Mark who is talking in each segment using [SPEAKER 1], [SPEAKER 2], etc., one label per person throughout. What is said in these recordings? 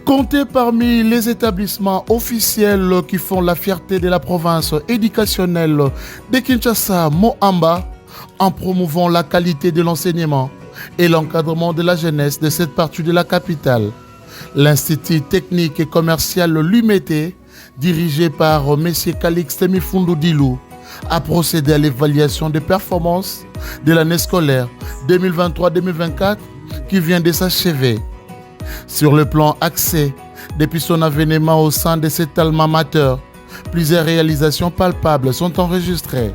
[SPEAKER 1] Compté parmi les établissements officiels qui font la fierté de la province éducationnelle de Kinshasa, Mohamba, en promouvant la qualité de l'enseignement et l'encadrement de la jeunesse de cette partie de la capitale. L'Institut technique et commercial Lumete, dirigé par M. Calixte Mifundu Dilou, a procédé à l'évaluation des performances de l'année scolaire 2023-2024 qui vient de s'achever. Sur le plan accès, depuis son avènement au sein de cet alma mater, plusieurs réalisations palpables sont enregistrées,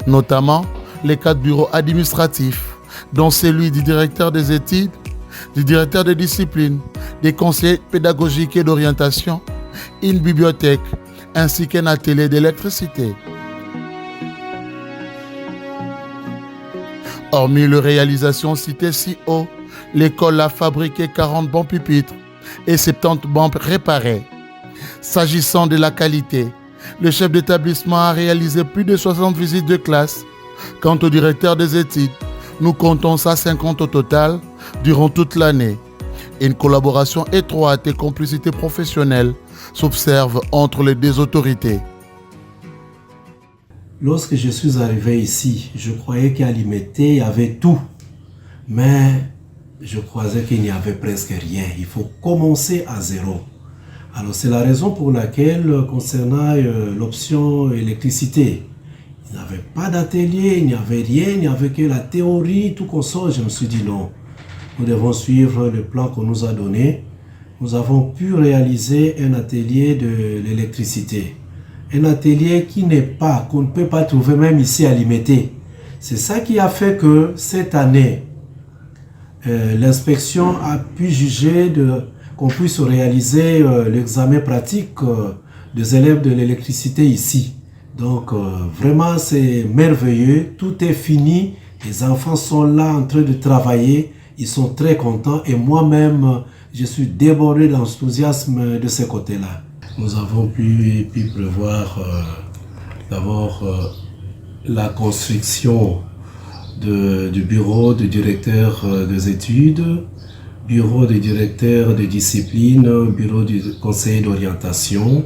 [SPEAKER 1] notamment les 4 bureaux administratifs, dont celui du directeur des études, du directeur des disciplines, des conseillers pédagogiques et d'orientation, une bibliothèque ainsi qu'un atelier d'électricité. Hormis les réalisations citées si haut, l'école a fabriqué 40 bons pupitres et 70 bons réparés. S'agissant de la qualité, le chef d'établissement a réalisé plus de 60 visites de classe. Quant au directeur des études, nous comptons 150 au total durant toute l'année. Une collaboration étroite et complicité professionnelle s'observe entre les deux autorités.
[SPEAKER 2] Lorsque je suis arrivé ici, je croyais qu'à Limete, il y avait tout. Mais je croyais qu'il n'y avait presque rien. Il faut commencer à zéro. Alors c'est la raison pour laquelle, concernant l'option électricité, il n'y avait pas d'atelier, il n'y avait rien, il n'y avait que la théorie, tout comme ça. Je me suis dit non, nous devons suivre le plan qu'on nous a donné. Nous avons pu réaliser un atelier de l'électricité. Un atelier qu'on ne peut pas trouver même ici à Limete. C'est ça qui a fait que cette année, l'inspection a pu juger qu'on puisse réaliser l'examen pratique des élèves de l'électricité ici. Donc vraiment c'est merveilleux, tout est fini, les enfants sont là en train de travailler, ils sont très contents et moi-même je suis débordé d'enthousiasme de ce côté-là. Nous avons pu prévoir d'abord la construction du bureau du directeur des études, bureau du directeur de discipline, bureau du conseiller d'orientation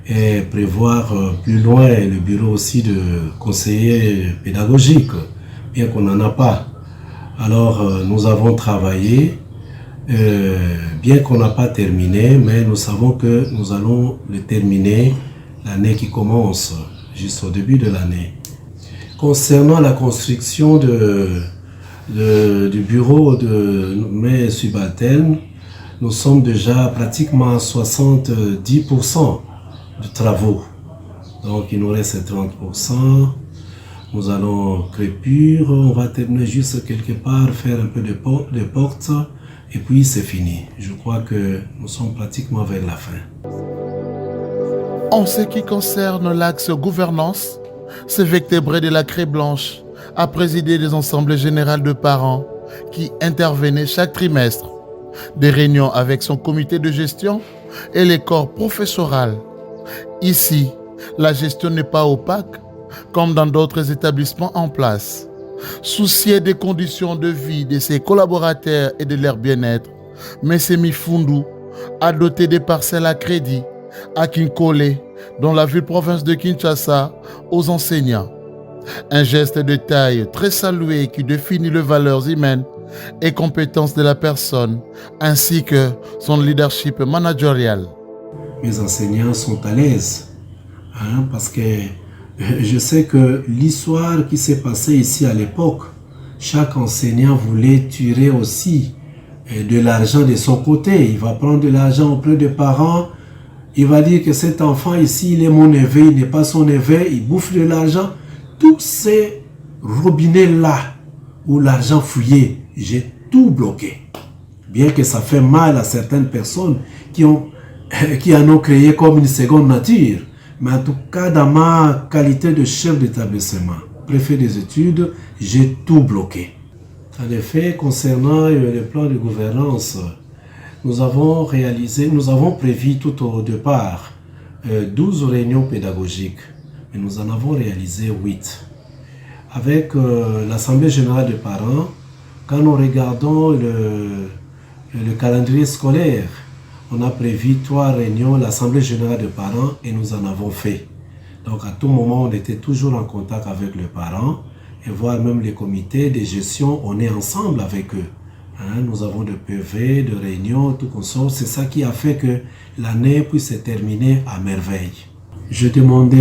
[SPEAKER 2] et prévoir plus loin le bureau aussi de conseiller pédagogique, bien qu'on n'en a pas. Alors nous avons travaillé, bien qu'on n'a pas terminé, mais nous savons que nous allons le terminer l'année qui commence, juste au début de l'année. Concernant la construction du bureau de mes subalternes, nous sommes déjà pratiquement à 70% de travaux. Donc il nous reste 30%. Nous allons crépure, on va terminer juste quelque part, faire un peu de portes et puis c'est fini. Je crois que nous sommes pratiquement vers la fin.
[SPEAKER 1] En ce qui concerne l'axe gouvernance, ce vertébré de la Craie Blanche a présidé des assemblées générales de parents qui intervenaient chaque trimestre, des réunions avec son comité de gestion et les corps professoral. Ici, la gestion n'est pas opaque comme dans d'autres établissements en place. Soucié des conditions de vie de ses collaborateurs et de leur bien-être, M. Mifundu a doté des parcelles à crédit à Kinkole, dans la ville-province de Kinshasa, aux enseignants. Un geste de taille très salué qui définit les valeurs humaines et compétences de la personne, ainsi que son leadership managérial.
[SPEAKER 2] Mes enseignants sont à l'aise, parce que je sais que l'histoire qui s'est passée ici à l'époque, chaque enseignant voulait tirer aussi de l'argent de son côté. Il va prendre de l'argent auprès des parents. Il va dire que cet enfant ici, il est mon neveu, il n'est pas son neveu, il bouffe de l'argent. Tous ces robinets-là où l'argent fouillait, j'ai tout bloqué. Bien que ça fait mal à certaines personnes qui en ont créé comme une seconde nature. Mais en tout cas, dans ma qualité de chef d'établissement, préfet des études, j'ai tout bloqué. En effet, concernant le plan de gouvernance, nous avons prévu tout au départ 12 réunions pédagogiques, mais nous en avons réalisé 8. Avec l'Assemblée générale des parents, quand nous regardons le calendrier scolaire, on a prévu 3 réunions, l'Assemblée générale des parents, et nous en avons fait. Donc à tout moment, on était toujours en contact avec les parents, et voire même les comités de gestion, on est ensemble avec eux. Nous avons de PV, de réunions, tout consort. C'est ça qui a fait que l'année puisse se terminer à merveille. Je demanderai